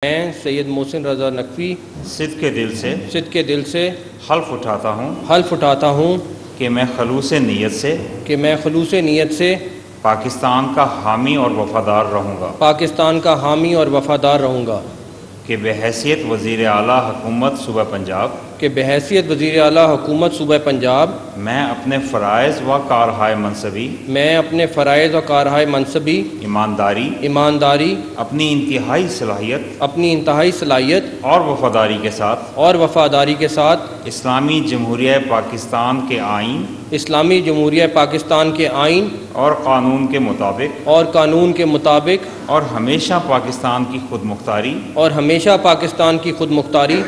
میں سید محسن رضا نقوی صدق دل سے حلف اٹھاتا ہوں کہ میں خلوص نیت سے پاکستان کا حامی اور وفادار رہوں گا کہ بحیثیت وزیر اعلیٰ حکومت صوبہ پنجاب میں اپنے فرائض و کارہائے منصبی ایمانداری اپنی انتہائی صلاحیت اور وفاداری کے ساتھ اسلامی جمہوریہ پاکستان کے آئین اور قانون کے مطابق اور ہمیشہ پاکستان کی خود مختاری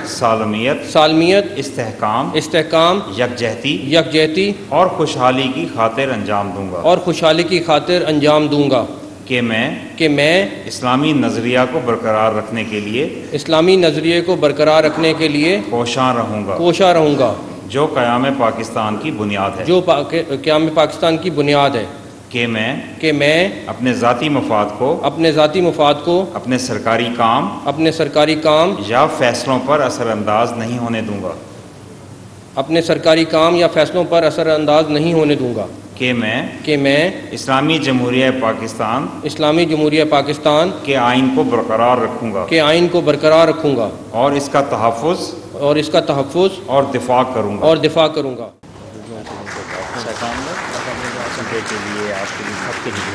سالمیت استحکام یکجہتی اور خوشحالی کی خاطر انجام دوں گا کہ میں اسلامی نظریہ کو برقرار رکھنے کے لیے کوشاں رہوں گا جو قیام پاکستان کی بنیاد ہے کہ میں اپنے ذاتی مفاد کو اپنے سرکاری کام یا فیصلوں پر اثر انداز نہیں ہونے دوں گا کہ میں اسلامی جمہوریہ پاکستان کے آئین کو برقرار رکھوں گا اور اس کا تحفظ اور دفاع کروں گا کے لیے آپ کے لیے